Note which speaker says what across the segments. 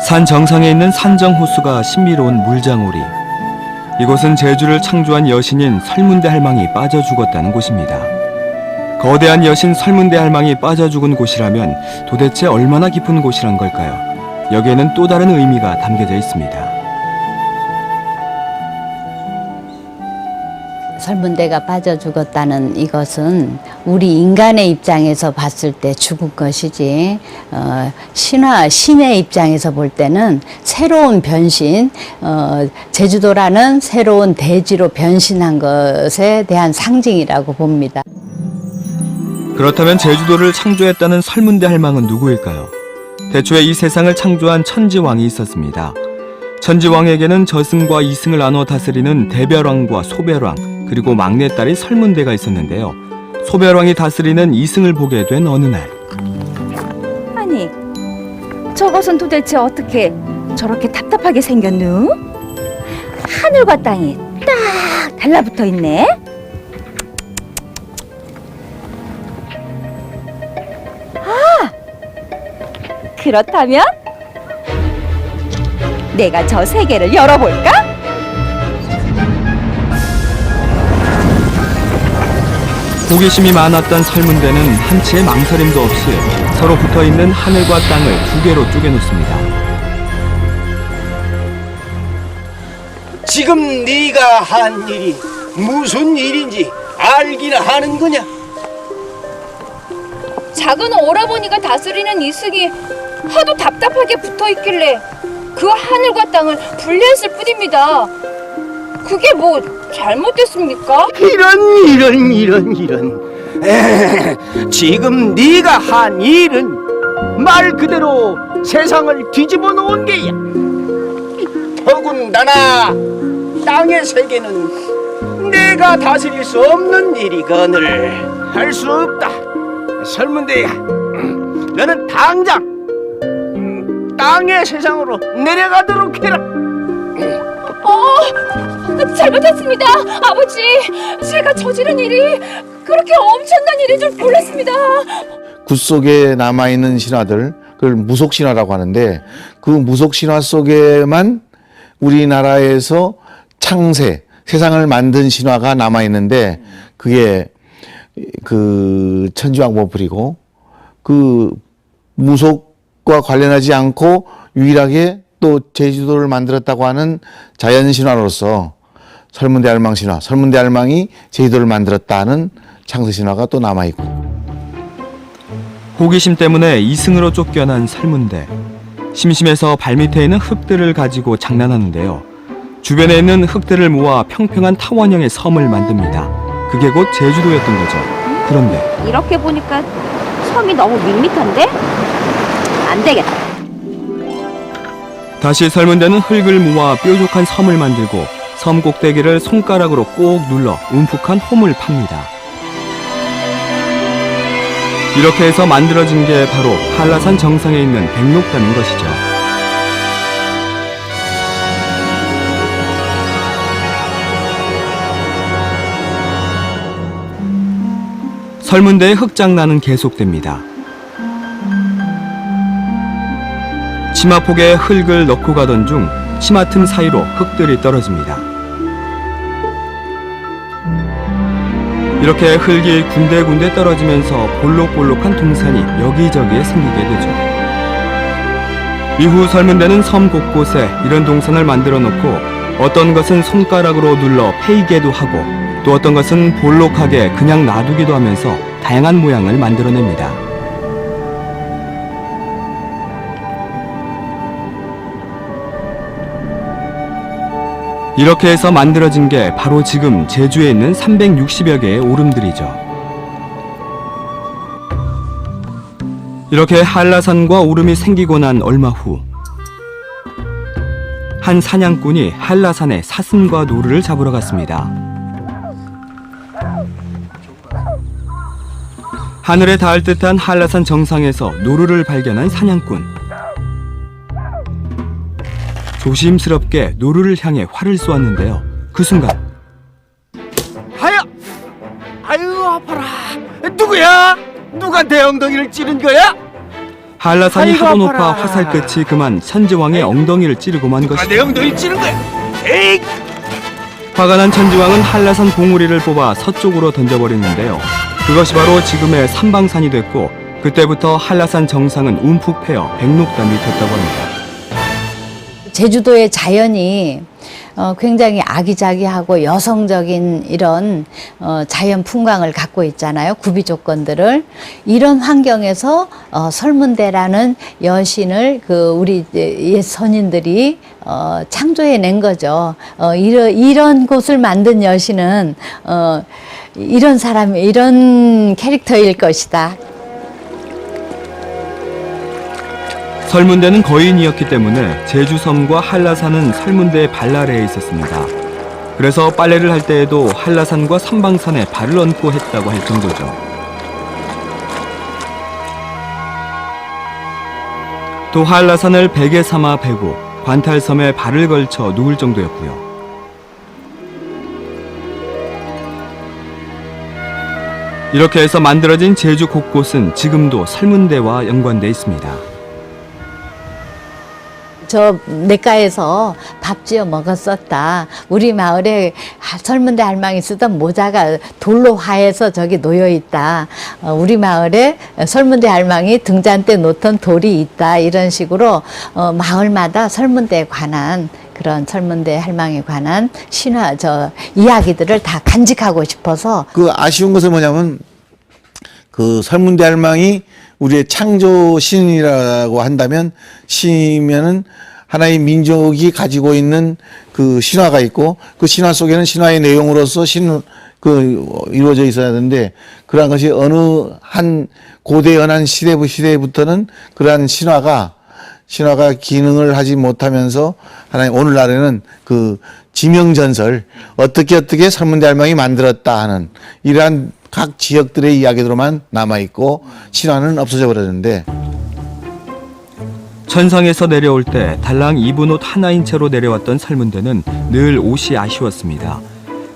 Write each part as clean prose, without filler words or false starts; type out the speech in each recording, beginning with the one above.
Speaker 1: 산 정상에 있는 산정호수가 신비로운 물장오리. 이곳은 제주를 창조한 여신인 설문대 할망이 빠져 죽었다는 곳입니다. 거대한 여신 설문대 할망이 빠져 죽은 곳이라면 도대체 얼마나 깊은 곳이란 걸까요? 여기에는 또 다른 의미가 담겨져 있습니다.
Speaker 2: 설문대가 빠져 죽었다는 이것은 우리 인간의 입장에서 봤을 때 죽은 것이지, 신의 입장에서 볼 때는 새로운 변신, 제주도라는 새로운 대지로 변신한 것에 대한 상징이라고 봅니다.
Speaker 1: 그렇다면 제주도를 창조했다는 설문대 할망은 누구일까요? 대초에 이 세상을 창조한 천지왕이 있었습니다. 천지왕에게는 저승과 이승을 나눠 다스리는 대별왕과 소별왕, 그리고 막내딸이 설문대가 있었는데요. 소별왕이 다스리는 이승을 보게 된 어느 날,
Speaker 3: 아니, 저것은 도대체 어떻게 저렇게 답답하게 생겼누? 하늘과 땅이 딱 달라붙어 있네. 아, 그렇다면 내가 저 세계를 열어볼까?
Speaker 1: 호기심이 많았던 설문대는 한치의 망설임도 없이 서로 붙어있는 하늘과 땅을 두 개로 쪼개놓습니다.
Speaker 4: 지금 네가 한 일이 무슨 일인지 알기나 하는 거냐?
Speaker 5: 작은 오라버니가 다스리는 이승이 하도 답답하게 붙어있길래 그 하늘과 땅을 분리했을 뿐입니다. 그게 뭐 잘못됐습니까?
Speaker 4: 이런. 지금 네가 한 일은 말 그대로 세상을 뒤집어 놓은 게야. 더군다나 땅의 세계는 내가 다스릴 수 없는 일이거늘 할 수 없다. 설문대야, 너는 당장 땅의 세상으로 내려가도록 해라.
Speaker 5: 잘못했습니다, 아버지. 제가 저지른 일이 그렇게 엄청난 일인 줄 몰랐습니다.
Speaker 6: 굿 속에 남아있는 신화들, 그걸 무속신화라고 하는데, 그 무속신화 속에만 우리나라에서 창세, 세상을 만든 신화가 남아있는데, 그게 그 천지왕보풀이고, 그 무속과 관련하지 않고 유일하게 또 제주도를 만들었다고 하는 자연신화로서 설문대 할망 신화, 설문대 할망이 제주도를 만들었다는 창세신화가 또 남아있고.
Speaker 1: 호기심 때문에 이승으로 쫓겨난 설문대. 심심해서 발밑에 있는 흙들을 가지고 장난하는데요. 주변에 있는 흙들을 모아 평평한 타원형의 섬을 만듭니다. 그게 곧 제주도였던 거죠. 그런데
Speaker 3: 이렇게 보니까 섬이 너무 밋밋한데? 안 되겠다.
Speaker 1: 다시 설문대는 흙을 모아 뾰족한 섬을 만들고 섬 꼭대기를 손가락으로 꼭 눌러 움푹한 홈을 팝니다. 이렇게 해서 만들어진 게 바로 한라산 정상에 있는 백록담인 것이죠. 설문대의 흙장난은 계속됩니다. 치마폭에 흙을 넣고 가던 중 치마 틈 사이로 흙들이 떨어집니다. 이렇게 흙이 군데군데 떨어지면서 볼록볼록한 동산이 여기저기에 생기게 되죠. 이후 설문대는 섬 곳곳에 이런 동산을 만들어 놓고 어떤 것은 손가락으로 눌러 패이게도 하고 또 어떤 것은 볼록하게 그냥 놔두기도 하면서 다양한 모양을 만들어냅니다. 이렇게 해서 만들어진 게 바로 지금 제주에 있는 360여 개의 오름들이죠. 이렇게 한라산과 오름이 생기고 난 얼마 후, 한 사냥꾼이 한라산에 사슴과 노루를 잡으러 갔습니다. 하늘에 닿을 듯한 한라산 정상에서 노루를 발견한 사냥꾼. 조심스럽게 노루를 향해 활을 쏘았는데요. 그 순간
Speaker 4: 아유 아파라. 누구야? 누가 내 엉덩이를 찌른 거야?
Speaker 1: 한라산이
Speaker 4: 아이고,
Speaker 1: 하도 높아
Speaker 4: 아파라.
Speaker 1: 화살 끝이 그만 천지왕의 엉덩이를 찌르고 만 것이죠.
Speaker 4: 내 엉덩이 찌른 거야. 에이!
Speaker 1: 화가 난 천지왕은 한라산 봉우리를 뽑아 서쪽으로 던져버리는데요. 그것이 바로 지금의 삼방산이 됐고 그때부터 한라산 정상은 움푹 패여 백록담이 됐다고 합니다.
Speaker 2: 제주도의 자연이 굉장히 아기자기하고 여성적인 이런 자연 풍광을 갖고 있잖아요. 구비 조건들을. 이런 환경에서 설문대라는 여신을 우리 옛 선인들이 창조해낸 거죠. 이런 곳을 만든 여신은 이런 캐릭터일 것이다.
Speaker 1: 설문대는 거인이었기 때문에 제주섬과 한라산은 설문대의 발아래에 있었습니다. 그래서 빨래를 할 때에도 한라산과 삼방산에 발을 얹고 했다고 할 정도죠. 또 한라산을 베개 삼아 베고 관탈섬에 발을 걸쳐 누울 정도였고요. 이렇게 해서 만들어진 제주 곳곳은 지금도 설문대와 연관돼 있습니다.
Speaker 2: 저 냇가에서 밥 지어 먹었었다. 우리 마을에 설문대 할망이 쓰던 모자가 돌로 화해서 저기 놓여 있다. 우리 마을에 설문대 할망이 등잔 때 놓던 돌이 있다. 이런 식으로 마을마다 설문대에 관한 그런 설문대 할망에 관한 신화 이야기들을 다 간직하고 싶어서
Speaker 6: 그 아쉬운 것은 뭐냐면 그 설문대 할망이 우리의 창조 신이라고 한다면 신이면은 하나의 민족이 가지고 있는 그 신화가 있고 그 신화 속에는 신화의 내용으로서 이루어져 있어야 하는데 그러한 것이 어느 한 고대 연한 시대부터는 그러한 신화가 기능을 하지 못하면서 하나의 오늘날에는 그 지명전설 어떻게 설문대 할망이 만들었다 하는 이러한 각 지역들의 이야기로만 남아있고 신화는 없어져 버렸는데
Speaker 1: 천상에서 내려올 때 달랑 입은 옷 하나인 채로 내려왔던 설문대는 늘 옷이 아쉬웠습니다.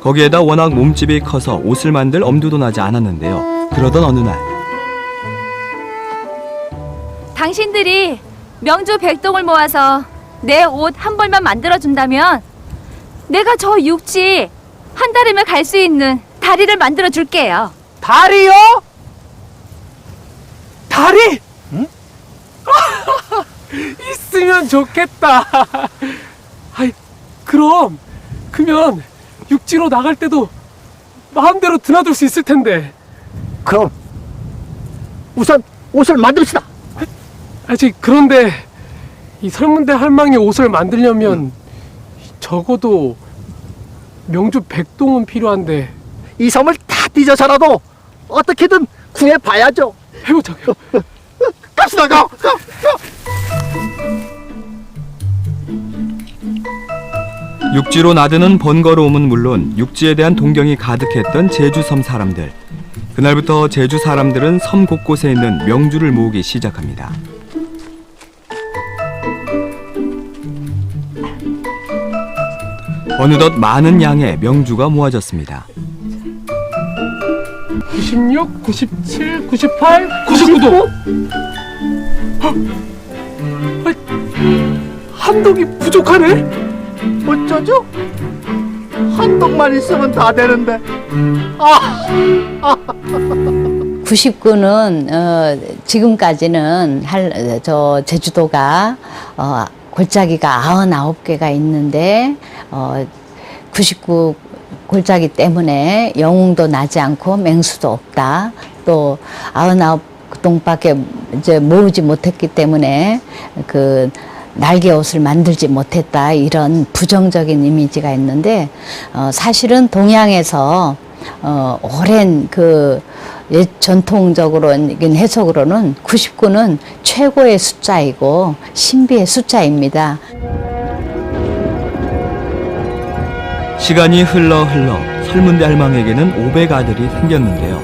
Speaker 1: 거기에다 워낙 몸집이 커서 옷을 만들 엄두도 나지 않았는데요. 그러던 어느 날
Speaker 5: 당신들이 명주 백동을 모아서 내 옷 한 벌만 만들어준다면 내가 저 육지 한 달이면 갈 수 있는 다리를 만들어줄게요.
Speaker 4: 다리요? 다리? 응? 있으면 좋겠다. 그러면 육지로 나갈 때도 마음대로 드나들 수 있을 텐데.
Speaker 7: 그럼 우선 옷을 만듭시다.
Speaker 4: 그런데 이 설문대 할망이 옷을 만들려면 적어도 명주 백동은 필요한데.
Speaker 7: 이 섬을 다 뒤져서라도 어떻게든 구해봐야죠.
Speaker 4: 해보자고요.
Speaker 7: 갑시다. 가.
Speaker 1: 육지로 나드는 번거로움은 물론 육지에 대한 동경이 가득했던 제주섬 사람들. 그날부터 제주 사람들은 섬 곳곳에 있는 명주를 모으기 시작합니다. 어느덧 많은 양의 명주가 모아졌습니다.
Speaker 4: 96, 97, 98, 99도. 한 독이 부족하네.
Speaker 7: 어쩌죠? 한 독만 있으면 다 되는데.
Speaker 2: 99는 지금까지는 제주도가 골짜기가 99개가 있는데 99 골짜기 때문에 영웅도 나지 않고 맹수도 없다. 또 99동밖에 이제 모으지 못했기 때문에 그 날개 옷을 만들지 못했다. 이런 부정적인 이미지가 있는데 사실은 동양에서 오랜 옛 전통적으로는 해석으로는 99는 최고의 숫자이고 신비의 숫자입니다.
Speaker 1: 시간이 흘러 설문대 할망에게는 500아들이 생겼는데요.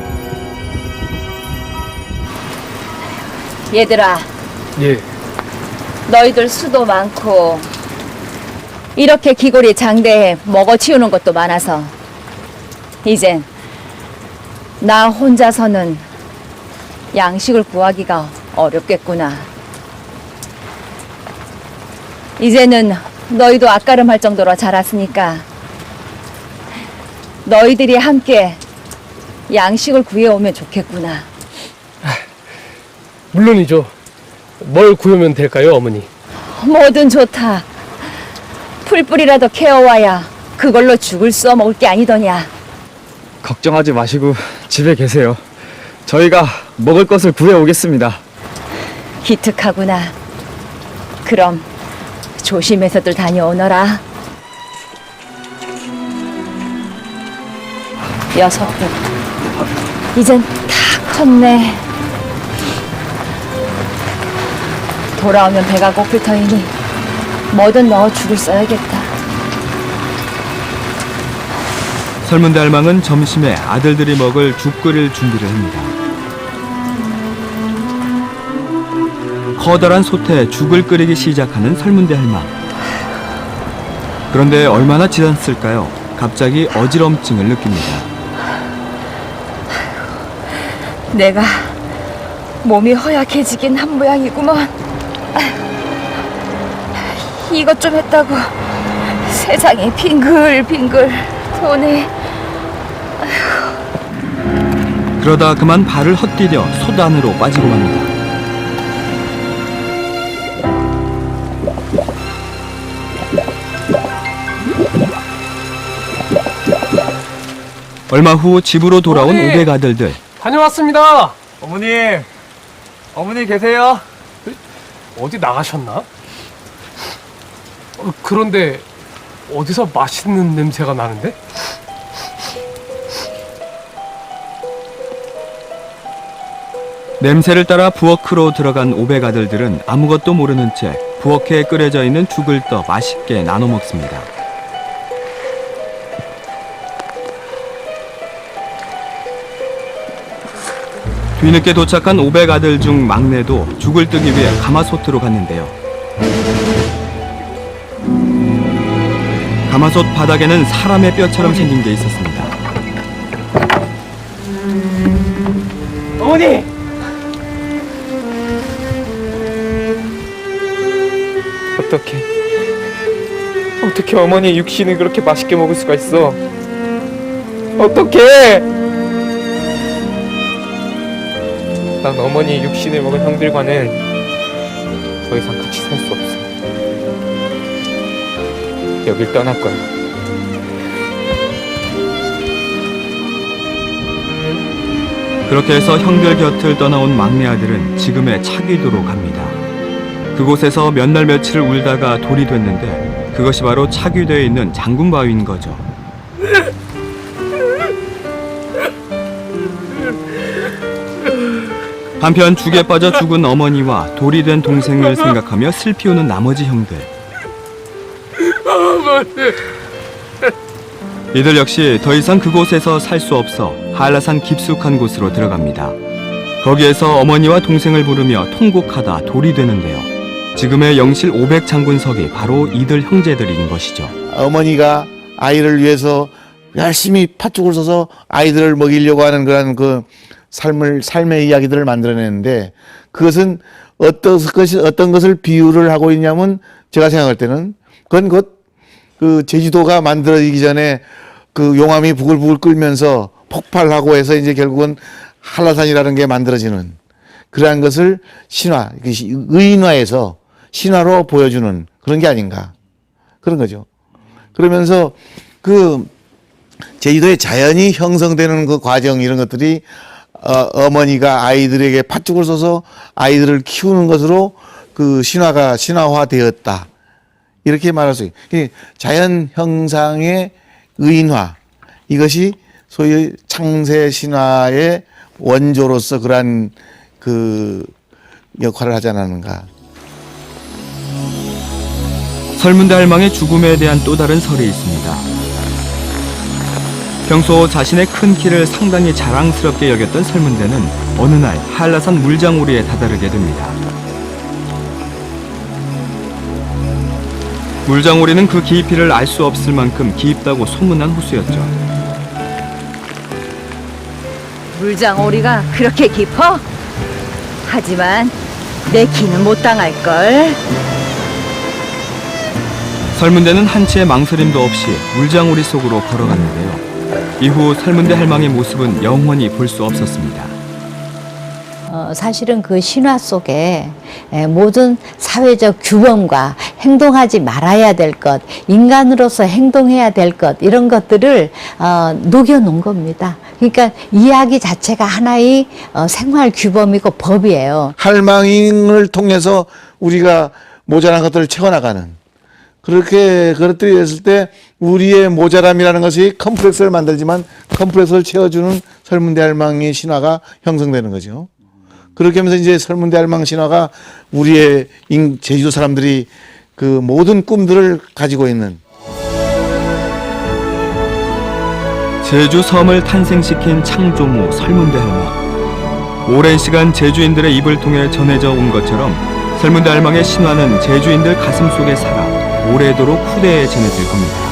Speaker 5: 얘들아,
Speaker 4: 예.
Speaker 5: 너희들 수도 많고 이렇게 기골이 장대해 먹어치우는 것도 많아서 이젠 나 혼자서는 양식을 구하기가 어렵겠구나. 이제는 너희도 앞가름할 정도로 자랐으니까 너희들이 함께 양식을 구해오면 좋겠구나.
Speaker 8: 물론이죠. 뭘 구하면 될까요, 어머니?
Speaker 5: 뭐든 좋다. 풀뿌리라도 캐어와야 그걸로 죽을 써 먹을 게 아니더냐.
Speaker 9: 걱정하지 마시고 집에 계세요. 저희가 먹을 것을 구해오겠습니다.
Speaker 5: 기특하구나. 그럼 조심해서들 다녀오너라. 녀석들 이젠 다 컸네. 돌아오면 배가 고플 터이니 뭐든 넣어 죽을 써야겠다.
Speaker 1: 설문대 할망은 점심에 아들들이 먹을 죽 끓일 준비를 합니다. 커다란 솥에 죽을 끓이기 시작하는 설문대 할망. 그런데 얼마나 지났을까요? 갑자기 어지럼증을 느낍니다.
Speaker 5: 내가 몸이 허약해지긴 한 모양이구먼. 이것 좀 했다고 세상이 빙글빙글 도네.
Speaker 1: 그러다 그만 발을 헛디뎌 솥 안으로 빠지고 맙니다. 얼마 후 집으로 돌아온
Speaker 8: 어머니!
Speaker 1: 500 아들들.
Speaker 8: 다녀왔습니다.
Speaker 9: 어머니 계세요?
Speaker 8: 어디 나가셨나? 그런데 어디서 맛있는 냄새가 나는데?
Speaker 1: 냄새를 따라 부엌으로 들어간 500 아들들은 아무것도 모르는 채 부엌에 끓여져 있는 죽을 떠 맛있게 나눠 먹습니다. 뒤늦게 도착한 500 아들 중 막내도 죽을 뜨기 위해 가마솥으로 갔는데요. 가마솥 바닥에는 사람의 뼈처럼 생긴 게 있었습니다.
Speaker 9: 어머니! 어떻게 어머니 육신을 그렇게 맛있게 먹을 수가 있어? 어떻게? 난 어머니 육신을 먹은 형들과는 더 이상 같이 살 수 없어. 여길 떠날 거야.
Speaker 1: 그렇게 해서 형들 곁을 떠나온 막내 아들은 지금의 차귀도로 갑니다. 그곳에서 몇 날 며칠을 울다가 돌이 됐는데 그것이 바로 차귀도에 있는 장군바위인 거죠. 한편 죽에 빠져 죽은 어머니와 돌이 된 동생을 생각하며 슬피 우는 나머지 형들. 이들 역시 더 이상 그곳에서 살 수 없어 한라산 깊숙한 곳으로 들어갑니다. 거기에서 어머니와 동생을 부르며 통곡하다 돌이 되는데요. 지금의 영실 500 장군석이 바로 이들 형제들인 것이죠.
Speaker 6: 어머니가 아이를 위해서 열심히 팥죽을 써서 아이들을 먹이려고 하는 그런 그 삶의 이야기들을 만들어내는데 그것은 어떤 것을 비유를 하고 있냐면 제가 생각할 때는 그건 그 제주도가 만들어지기 전에 그 용암이 부글부글 끓면서 폭발하고 해서 이제 결국은 한라산이라는 게 만들어지는 그러한 것을 신화, 의인화해서 신화로 보여주는 그런 게 아닌가. 그런 거죠. 그러면서 그 제주도의 자연이 형성되는 그 과정 이런 것들이 어머니가 아이들에게 팥죽을 써서 아이들을 키우는 것으로 그 신화화되었다. 이렇게 말할 수 있어요. 자연 형상의 의인화. 이것이 소위 창세 신화의 원조로서 그러한 그 역할을 하지 않았는가.
Speaker 1: 설문대 할망의 죽음에 대한 또 다른 설이 있습니다. 평소 자신의 큰 키를 상당히 자랑스럽게 여겼던 설문대는 어느 날 한라산 물장오리에 다다르게 됩니다. 물장오리는 그 깊이를 알 수 없을 만큼 깊다고 소문난 호수였죠.
Speaker 5: 물장오리가 그렇게 깊어? 하지만 내 키는 못 당할걸.
Speaker 1: 설문대는 한치의 망설임도 없이 물장우리 속으로 걸어갔는데요. 이후 설문대 할망의 모습은 영원히 볼 수 없었습니다.
Speaker 2: 사실은 그 신화 속에 모든 사회적 규범과 행동하지 말아야 될 것, 인간으로서 행동해야 될 것, 이런 것들을 녹여놓은 겁니다. 그러니까 이야기 자체가 하나의 생활 규범이고 법이에요.
Speaker 6: 할망을 통해서 우리가 모자란 것들을 채워나가는, 그렇게 그것들이 됐을 때 우리의 모자람이라는 것이 컴플렉스를 만들지만 컴플렉스를 채워주는 설문대 할망의 신화가 형성되는 거죠. 그렇게 하면서 이제 설문대 할망 신화가 우리의 제주도 사람들이 그 모든 꿈들을 가지고 있는,
Speaker 1: 제주 섬을 탄생시킨 창조무 설문대 할망. 오랜 시간 제주인들의 입을 통해 전해져 온 것처럼 설문대 할망의 신화는 제주인들 가슴 속에 살아 오래도록 후대에 전해질 겁니다.